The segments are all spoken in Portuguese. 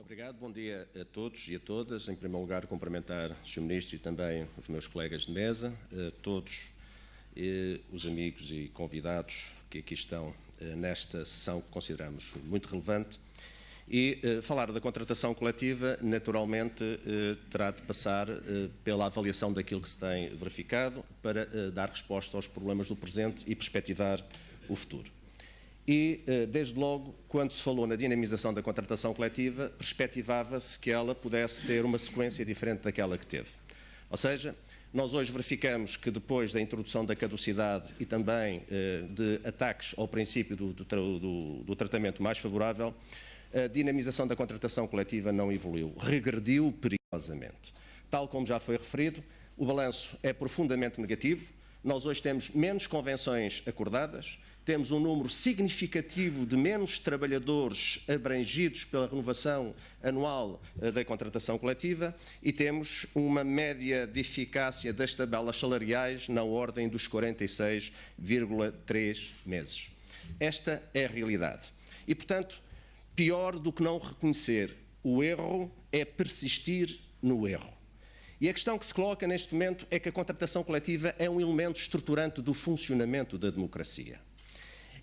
Muito obrigado, bom dia a todos e a todas. Em primeiro lugar, cumprimentar o Sr. Ministro e também os meus colegas de mesa, todos os amigos e convidados que aqui estão nesta sessão que consideramos muito relevante. E falar da contratação coletiva, naturalmente, terá de passar pela avaliação daquilo que se tem verificado para dar resposta aos problemas do presente e perspectivar o futuro. E, desde logo, quando se falou na dinamização da contratação coletiva, perspectivava-se que ela pudesse ter uma sequência diferente daquela que teve. Ou seja, nós hoje verificamos que depois da introdução da caducidade e também de ataques ao princípio do tratamento mais favorável, a dinamização da contratação coletiva não evoluiu, regrediu perigosamente. Tal como já foi referido, o balanço é profundamente negativo. Nós hoje temos menos convenções acordadas, temos um número significativo de menos trabalhadores abrangidos pela renovação anual da contratação coletiva e temos uma média de eficácia das tabelas salariais na ordem dos 46,3 meses. Esta é a realidade. E, portanto, pior do que não reconhecer o erro é persistir no erro. E a questão que se coloca neste momento é que a contratação coletiva é um elemento estruturante do funcionamento da democracia.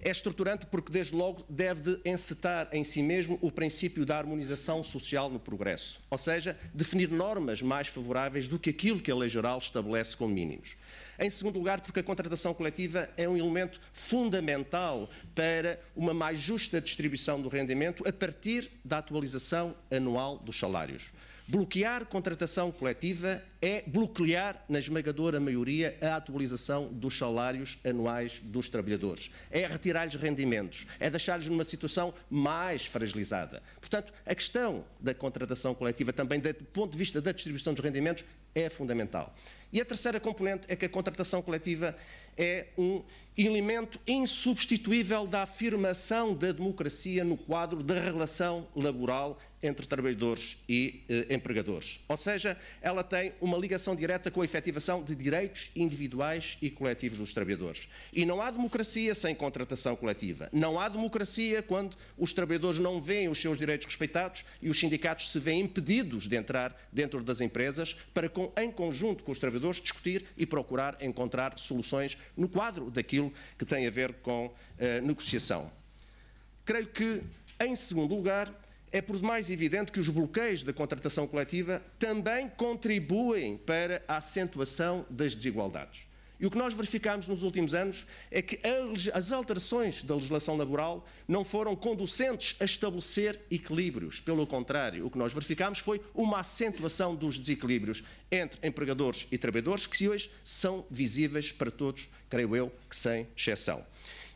É estruturante porque, desde logo, deve encetar em si mesmo o princípio da harmonização social no progresso, ou seja, definir normas mais favoráveis do que aquilo que a lei geral estabelece como mínimos. Em segundo lugar, porque a contratação coletiva é um elemento fundamental para uma mais justa distribuição do rendimento a partir da atualização anual dos salários. Bloquear contratação coletiva é bloquear, na esmagadora maioria, a atualização dos salários anuais dos trabalhadores. É retirar-lhes rendimentos, é deixar-lhes numa situação mais fragilizada. Portanto, a questão da contratação coletiva, também do ponto de vista da distribuição dos rendimentos, é fundamental. E a terceira componente é que a contratação coletiva é um elemento insubstituível da afirmação da democracia no quadro da relação laboral entre trabalhadores e empregadores. Ou seja, ela tem uma ligação direta com a efetivação de direitos individuais e coletivos dos trabalhadores. E não há democracia sem contratação coletiva. Não há democracia quando os trabalhadores não veem os seus direitos respeitados e os sindicatos se veem impedidos de entrar dentro das empresas para, em conjunto com os trabalhadores, discutir e procurar encontrar soluções no quadro daquilo que tem a ver com negociação. Creio que, em segundo lugar, é por demais evidente que os bloqueios da contratação coletiva também contribuem para a acentuação das desigualdades. E o que nós verificamos nos últimos anos é que as alterações da legislação laboral não foram conducentes a estabelecer equilíbrios. Pelo contrário, o que nós verificamos foi uma acentuação dos desequilíbrios entre empregadores e trabalhadores, que hoje são visíveis para todos, creio eu, que sem exceção.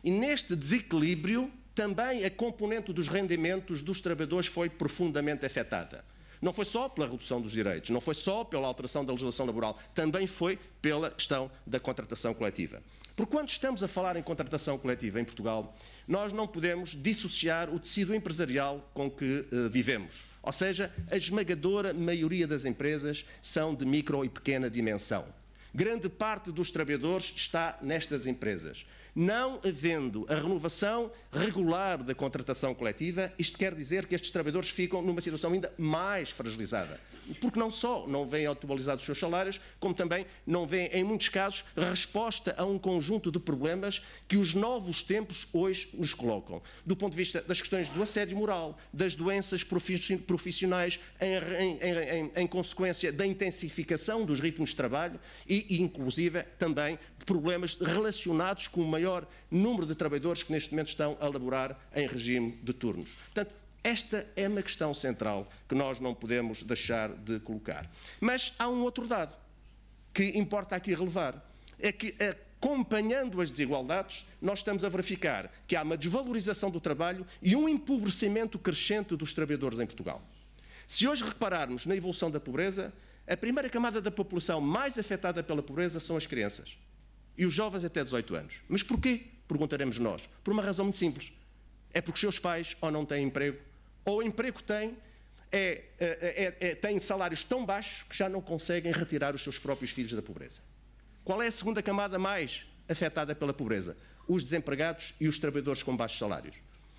E neste desequilíbrio, também a componente dos rendimentos dos trabalhadores foi profundamente afetada. Não foi só pela redução dos direitos, não foi só pela alteração da legislação laboral, também foi pela questão da contratação coletiva. Porque quando estamos a falar em contratação coletiva em Portugal, nós não podemos dissociar o tecido empresarial com que vivemos. Ou seja, a esmagadora maioria das empresas são de micro e pequena dimensão. Grande parte dos trabalhadores está nestas empresas. Não havendo a renovação regular da contratação coletiva, isto quer dizer que estes trabalhadores ficam numa situação ainda mais fragilizada. Porque não só não vêm atualizados os seus salários, como também não vêm, em muitos casos, resposta a um conjunto de problemas que os novos tempos hoje nos colocam. Do ponto de vista das questões do assédio moral, das doenças profissionais, em consequência da intensificação dos ritmos de trabalho e, inclusive, também problemas relacionados com o maior número de trabalhadores que neste momento estão a laborar em regime de turnos. Portanto, esta é uma questão central que nós não podemos deixar de colocar. Mas há um outro dado que importa aqui relevar. É que, acompanhando as desigualdades, nós estamos a verificar que há uma desvalorização do trabalho e um empobrecimento crescente dos trabalhadores em Portugal. Se hoje repararmos na evolução da pobreza, a primeira camada da população mais afetada pela pobreza são as crianças. E os jovens até 18 anos. Mas porquê? Perguntaremos nós. Por uma razão muito simples. É porque os seus pais ou não têm emprego, ou o emprego que têm têm salários tão baixos que já não conseguem retirar os seus próprios filhos da pobreza. Qual é a segunda camada mais afetada pela pobreza? Os desempregados e os trabalhadores com baixos salários.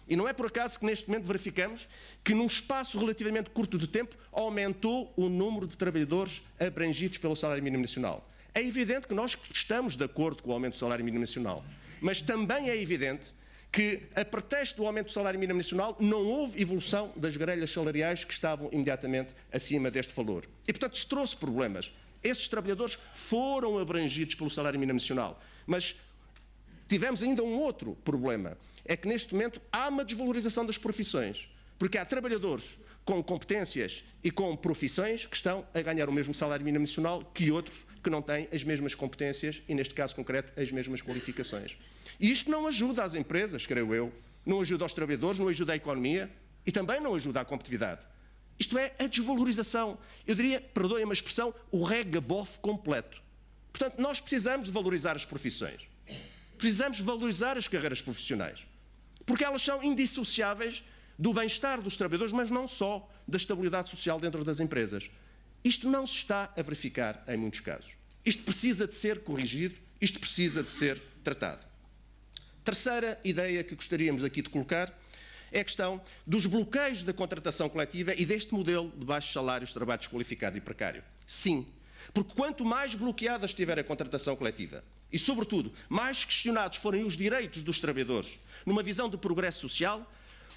E não é por acaso que neste momento verificamos que num espaço relativamente curto de tempo aumentou o número de trabalhadores abrangidos pelo salário mínimo nacional. É evidente que nós estamos de acordo com o aumento do salário mínimo nacional, mas também é evidente que, a pretexto do aumento do salário mínimo nacional, não houve evolução das grelhas salariais que estavam imediatamente acima deste valor. E, portanto, isto trouxe problemas. Esses trabalhadores foram abrangidos pelo salário mínimo nacional, mas tivemos ainda um outro problema, é que neste momento há uma desvalorização das profissões, porque há trabalhadores com competências e com profissões que estão a ganhar o mesmo salário mínimo nacional que outros que não têm as mesmas competências e, neste caso concreto, as mesmas qualificações. E isto não ajuda as empresas, creio eu, não ajuda aos trabalhadores, não ajuda a economia e também não ajuda à competitividade. Isto é a desvalorização, eu diria, perdoem-me a expressão, o regabof completo. Portanto, nós precisamos de valorizar as profissões, precisamos de valorizar as carreiras profissionais, porque elas são indissociáveis do bem-estar dos trabalhadores, mas não só da estabilidade social dentro das empresas. Isto não se está a verificar em muitos casos. Isto precisa de ser corrigido, isto precisa de ser tratado. Terceira ideia que gostaríamos aqui de colocar é a questão dos bloqueios da contratação coletiva e deste modelo de baixos salários de trabalho desqualificado e precário. Sim, porque quanto mais bloqueada estiver a contratação coletiva e, sobretudo, mais questionados forem os direitos dos trabalhadores numa visão de progresso social,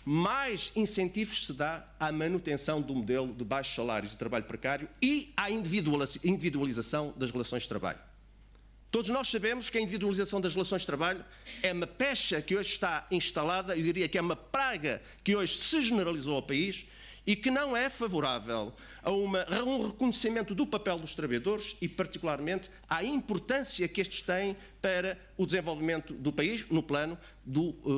mais incentivos se dá à manutenção do modelo de baixos salários de trabalho precário e à individualização das relações de trabalho. Todos nós sabemos que a individualização das relações de trabalho é uma pecha que hoje está instalada, eu diria que é uma praga que hoje se generalizou ao país e que não é favorável a um reconhecimento do papel dos trabalhadores e, particularmente, à importância que estes têm para o desenvolvimento do país, no plano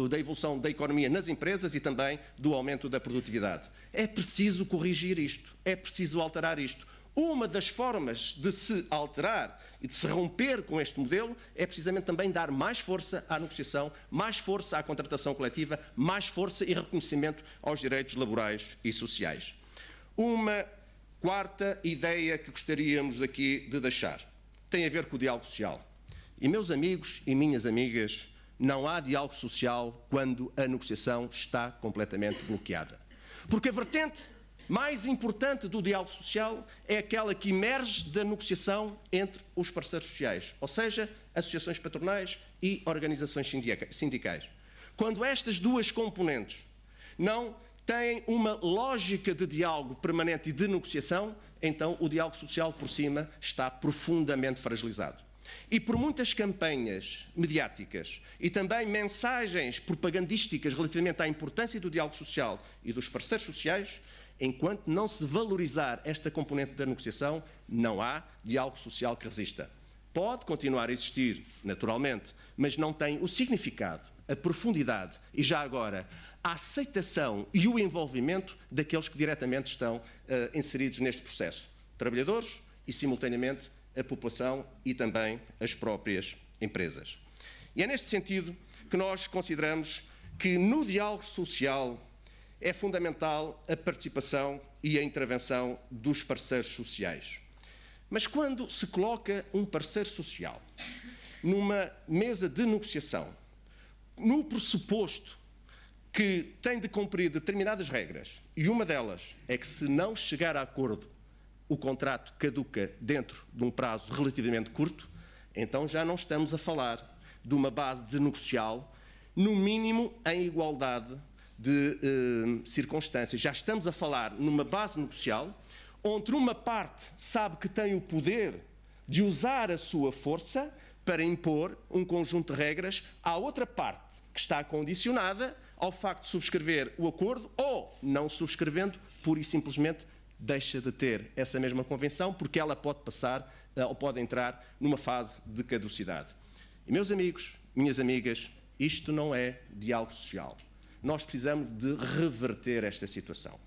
da evolução da economia nas empresas e também do aumento da produtividade. É preciso corrigir isto, é preciso alterar isto. Uma das formas de se alterar e de se romper com este modelo é precisamente também dar mais força à negociação, mais força à contratação coletiva, mais força e reconhecimento aos direitos laborais e sociais. Uma quarta ideia que gostaríamos aqui de deixar tem a ver com o diálogo social. E, meus amigos e minhas amigas, não há diálogo social quando a negociação está completamente bloqueada. Porque a vertente mais importante do diálogo social é aquela que emerge da negociação entre os parceiros sociais, ou seja, associações patronais e organizações sindicais. Quando estas duas componentes não têm uma lógica de diálogo permanente e de negociação, então o diálogo social por cima está profundamente fragilizado. E por muitas campanhas mediáticas e também mensagens propagandísticas relativamente à importância do diálogo social e dos parceiros sociais, enquanto não se valorizar esta componente da negociação, não há diálogo social que resista. Pode continuar a existir, naturalmente, mas não tem o significado, a profundidade e, já agora, a aceitação e o envolvimento daqueles que diretamente estão inseridos neste processo. Trabalhadores e, simultaneamente, a população e também as próprias empresas. E é neste sentido que nós consideramos que no diálogo social é fundamental a participação e a intervenção dos parceiros sociais. Mas quando se coloca um parceiro social numa mesa de negociação, no pressuposto que tem de cumprir determinadas regras, e uma delas é que, se não chegar a acordo, o contrato caduca dentro de um prazo relativamente curto, então já não estamos a falar de uma base de negocial, no mínimo em igualdade de circunstâncias. Já estamos a falar numa base negocial onde uma parte sabe que tem o poder de usar a sua força para impor um conjunto de regras à outra parte que está condicionada ao facto de subscrever o acordo ou, não subscrevendo, pura e simplesmente deixa de ter essa mesma convenção porque ela pode passar ou pode entrar numa fase de caducidade. E, meus amigos, minhas amigas, isto não é diálogo social. Nós precisamos de reverter esta situação.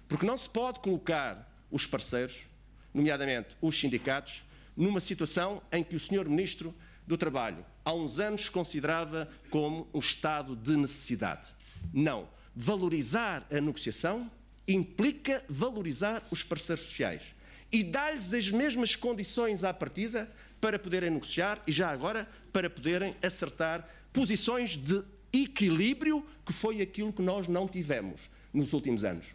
Porque não se pode colocar os parceiros, nomeadamente os sindicatos, numa situação em que o Sr. Ministro do Trabalho há uns anos considerava como um estado de necessidade. Não. Valorizar a negociação implica valorizar os parceiros sociais e dar-lhes as mesmas condições à partida para poderem negociar e, já agora, para poderem acertar posições de equilíbrio, que foi aquilo que nós não tivemos nos últimos anos.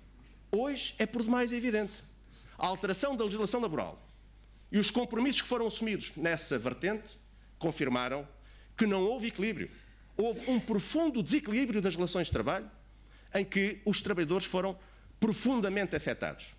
Hoje é por demais evidente. A alteração da legislação laboral e os compromissos que foram assumidos nessa vertente confirmaram que não houve equilíbrio. Houve um profundo desequilíbrio das relações de trabalho em que os trabalhadores foram profundamente afetados.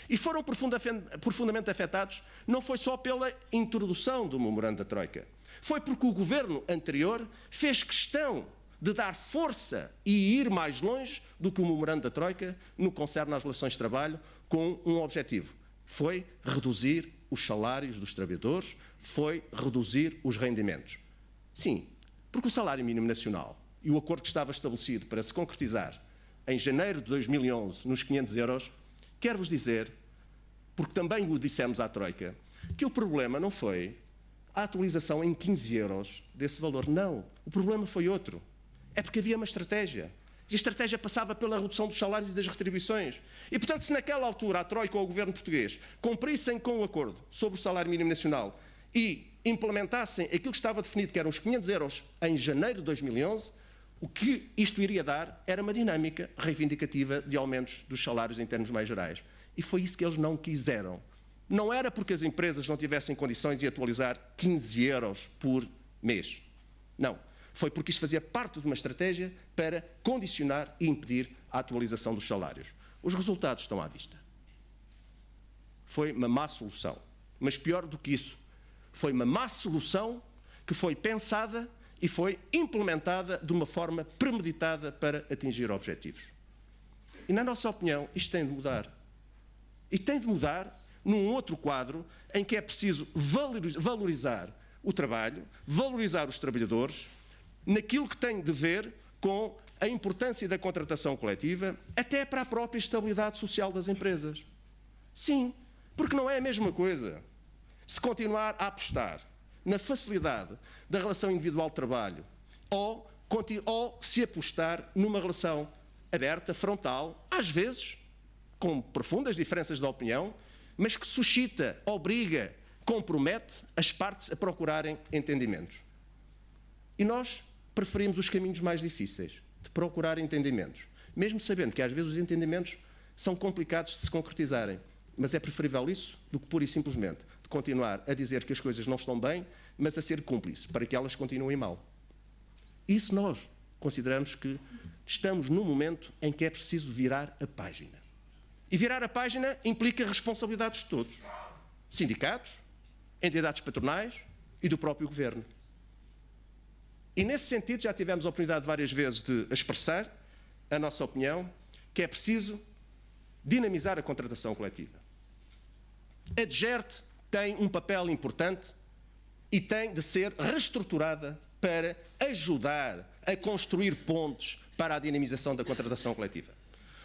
E foram profundamente afetados não foi só pela introdução do memorando da Troika, foi porque o governo anterior fez questão de dar força e ir mais longe do que o memorando da Troika no que concerne às relações de trabalho, com um objetivo. Foi reduzir os salários dos trabalhadores, foi reduzir os rendimentos. Sim, porque o salário mínimo nacional e o acordo que estava estabelecido para se concretizar em janeiro de 2011 nos 500 euros, quero-vos dizer, porque também o dissemos à Troika, que o problema não foi a atualização em 15 euros desse valor. Não, o problema foi outro. É porque havia uma estratégia. E a estratégia passava pela redução dos salários e das retribuições. E, portanto, se naquela altura a Troika ou o governo português cumprissem com o acordo sobre o salário mínimo nacional e implementassem aquilo que estava definido, que eram os 500 euros em janeiro de 2011, o que isto iria dar era uma dinâmica reivindicativa de aumentos dos salários em termos mais gerais. E foi isso que eles não quiseram. Não era porque as empresas não tivessem condições de atualizar 15 euros por mês. Não. Foi porque isto fazia parte de uma estratégia para condicionar e impedir a atualização dos salários. Os resultados estão à vista. Foi uma má solução. Mas pior do que isso, foi uma má solução que foi pensada e foi implementada de uma forma premeditada para atingir objetivos. E, na nossa opinião, isto tem de mudar. E tem de mudar num outro quadro em que é preciso valorizar o trabalho, valorizar os trabalhadores, naquilo que tem de ver com a importância da contratação coletiva, até para a própria estabilidade social das empresas. Sim, porque não é a mesma coisa se continuar a apostar na facilidade da relação individual de trabalho ou se apostar numa relação aberta, frontal, às vezes com profundas diferenças de opinião, mas que suscita, obriga, compromete as partes a procurarem entendimentos. E nós preferimos os caminhos mais difíceis, de procurar entendimentos, mesmo sabendo que às vezes os entendimentos são complicados de se concretizarem, mas é preferível isso do que pura e simplesmente de continuar a dizer que as coisas não estão bem, mas a ser cúmplice para que elas continuem mal. Isso nós consideramos que estamos num momento em que é preciso virar a página. E virar a página implica responsabilidades de todos. Sindicatos, entidades patronais e do próprio governo. E nesse sentido já tivemos a oportunidade várias vezes de expressar a nossa opinião que é preciso dinamizar a contratação coletiva. A DGERT tem um papel importante e tem de ser reestruturada para ajudar a construir pontes para a dinamização da contratação coletiva.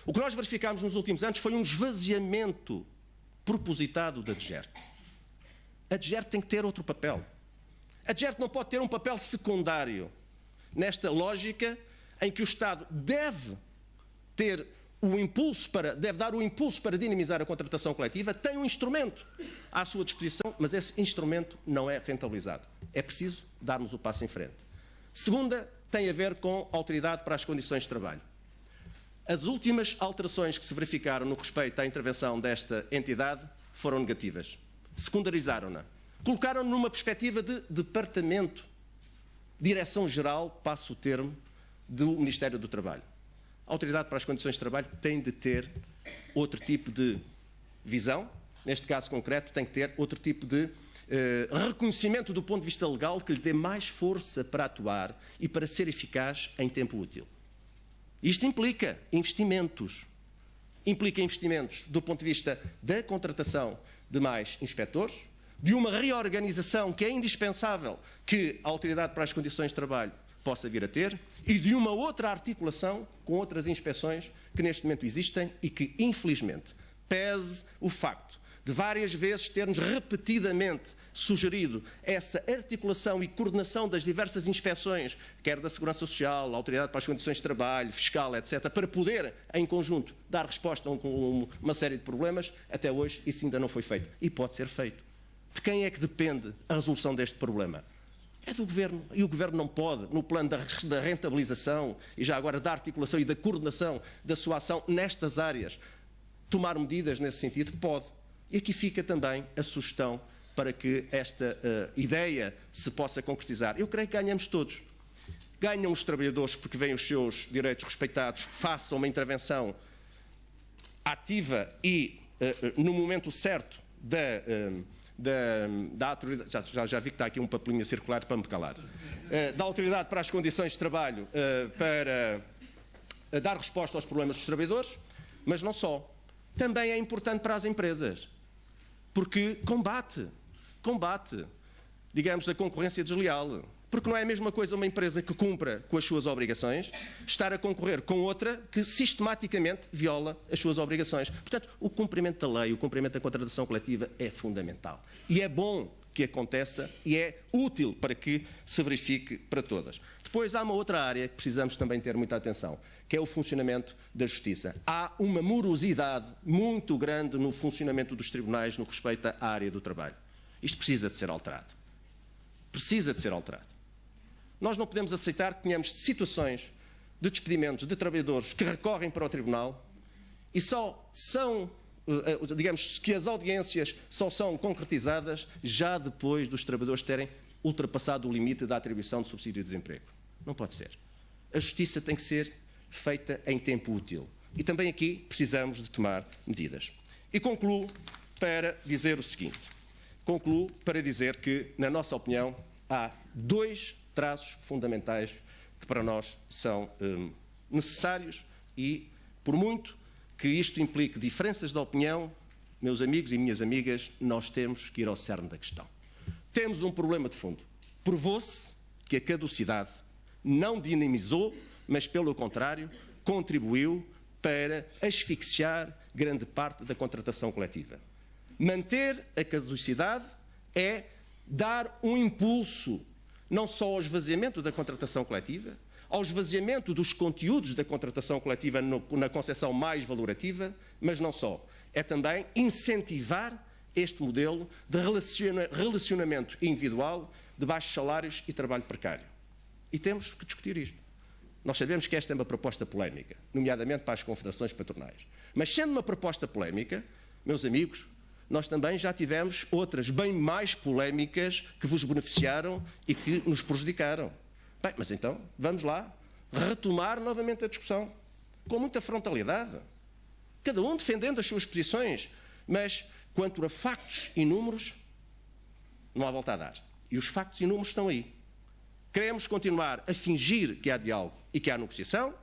O que nós verificámos nos últimos anos foi um esvaziamento propositado da DGERT. A DGERT tem que ter outro papel. A DGERT não pode ter um papel secundário nesta lógica em que o Estado deve dar o impulso para dinamizar a contratação coletiva, tem um instrumento à sua disposição, mas esse instrumento não é rentabilizado. É preciso darmos o passo em frente. Segunda, tem a ver com a Autoridade para as Condições de Trabalho. As últimas alterações que se verificaram no respeito à intervenção desta entidade foram negativas. Secundarizaram-na. Colocaram-na numa perspectiva de departamento, direção-geral, passo o termo, do Ministério do Trabalho. A Autoridade para as Condições de Trabalho tem de ter outro tipo de visão, neste caso concreto tem que ter outro tipo de reconhecimento do ponto de vista legal que lhe dê mais força para atuar e para ser eficaz em tempo útil. Isto implica investimentos do ponto de vista da contratação de mais inspectores, de uma reorganização que é indispensável que a Autoridade para as Condições de Trabalho possa vir a ter e de uma outra articulação com outras inspeções que neste momento existem e que, infelizmente, pese o facto de várias vezes termos repetidamente sugerido essa articulação e coordenação das diversas inspeções, quer da Segurança Social, Autoridade para as Condições de Trabalho, Fiscal, etc., para poder, em conjunto, dar resposta a uma série de problemas, até hoje isso ainda não foi feito. E pode ser feito. De quem é que depende a resolução deste problema? é do Governo. E o Governo não pode, no plano da rentabilização e já agora da articulação e da coordenação da sua ação nestas áreas, tomar medidas nesse sentido? Pode. E aqui fica também a sugestão para que esta ideia se possa concretizar. Eu creio que ganhamos todos. Ganham os trabalhadores porque veem os seus direitos respeitados, façam uma intervenção ativa e no momento certo da autoridade, já vi que está aqui um papelinho a circular para me calar, da autoridade para as condições de trabalho para dar resposta aos problemas dos trabalhadores, mas não só. Também é importante para as empresas, porque combate, digamos, a concorrência desleal. Porque não é a mesma coisa uma empresa que cumpra com as suas obrigações estar a concorrer com outra que sistematicamente viola as suas obrigações. Portanto, o cumprimento da lei, o cumprimento da contratação coletiva é fundamental. E é bom que aconteça e é útil para que se verifique para todas. Depois há uma outra área que precisamos também ter muita atenção, que é o funcionamento da justiça. Há uma morosidade muito grande no funcionamento dos tribunais no que respeita à área do trabalho. Isto precisa de ser alterado. Precisa de ser alterado. Nós não podemos aceitar que tenhamos situações de despedimentos de trabalhadores que recorrem para o tribunal e só são, digamos, que as audiências só são concretizadas já depois dos trabalhadores terem ultrapassado o limite da atribuição de subsídio de desemprego. Não pode ser. A justiça tem que ser feita em tempo útil. E também aqui precisamos de tomar medidas. E concluo para dizer o seguinte. Concluo para dizer que, na nossa opinião, há dois traços fundamentais que para nós são necessários e, por muito que isto implique diferenças de opinião, meus amigos e minhas amigas, nós temos que ir ao cerne da questão. Temos um problema de fundo. Provou-se que a caducidade não dinamizou, mas, pelo contrário, contribuiu para asfixiar grande parte da contratação coletiva. Manter a caducidade é dar um impulso não só ao esvaziamento da contratação coletiva, ao esvaziamento dos conteúdos da contratação coletiva na concepção mais valorativa, mas não só. É também incentivar este modelo de relacionamento individual de baixos salários e trabalho precário. E temos que discutir isto. Nós sabemos que esta é uma proposta polémica, nomeadamente para as confederações patronais. Mas sendo uma proposta polémica, meus amigos, nós também já tivemos outras bem mais polémicas que vos beneficiaram e que nos prejudicaram. Bem, mas então, vamos lá retomar novamente a discussão, com muita frontalidade, cada um defendendo as suas posições, mas quanto a factos e números, não há volta a dar. E os factos e números estão aí. Queremos continuar a fingir que há diálogo e que há negociação,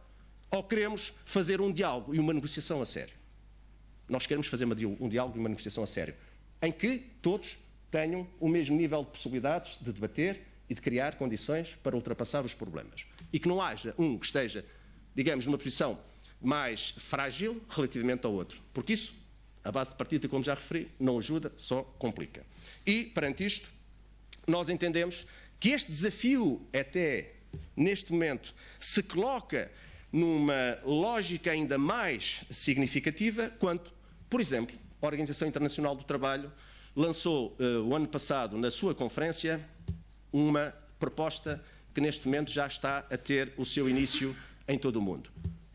ou queremos fazer um diálogo e uma negociação a sério? Nós queremos fazer um diálogo e uma negociação a sério, em que todos tenham o mesmo nível de possibilidades de debater e de criar condições para ultrapassar os problemas. E que não haja um que esteja, digamos, numa posição mais frágil relativamente ao outro. Porque isso, a base de partida, como já referi, não ajuda, só complica. E, perante isto, nós entendemos que este desafio, até neste momento, se coloca numa lógica ainda mais significativa quanto, por exemplo, a Organização Internacional do Trabalho lançou o ano passado, na sua conferência, uma proposta que neste momento já está a ter o seu início em todo o mundo.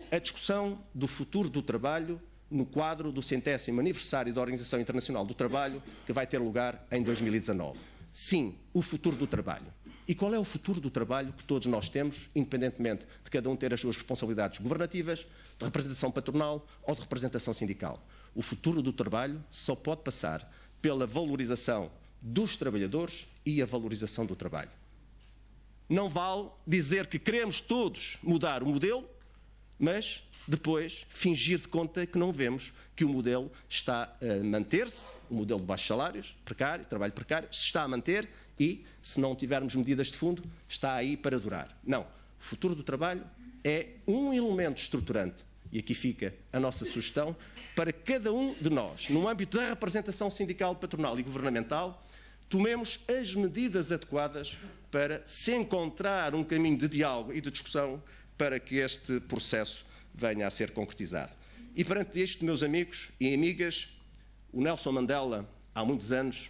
A discussão do futuro do trabalho no quadro do 100º aniversário da Organização Internacional do Trabalho, que vai ter lugar em 2019. Sim, o futuro do trabalho. E qual é o futuro do trabalho que todos nós temos, independentemente de cada um ter as suas responsabilidades governativas, de representação patronal ou de representação sindical? O futuro do trabalho só pode passar pela valorização dos trabalhadores e a valorização do trabalho. Não vale dizer que queremos todos mudar o modelo, mas depois fingir de conta que não vemos que o modelo está a manter-se, o modelo de baixos salários, precário, trabalho precário, se está a manter e, se não tivermos medidas de fundo, está aí para durar. Não. O futuro do trabalho é um elemento estruturante, e aqui fica a nossa sugestão, para cada um de nós, no âmbito da representação sindical, patronal e governamental, tomemos as medidas adequadas para se encontrar um caminho de diálogo e de discussão para que este processo venha a ser concretizado. E perante isto, meus amigos e amigas, o Nelson Mandela, há muitos anos,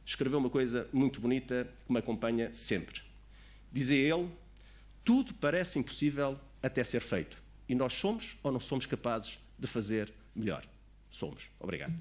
escreveu uma coisa muito bonita que me acompanha sempre. Dizia ele, tudo parece impossível até ser feito. E nós somos ou não somos capazes de fazer melhor? Somos. Obrigado.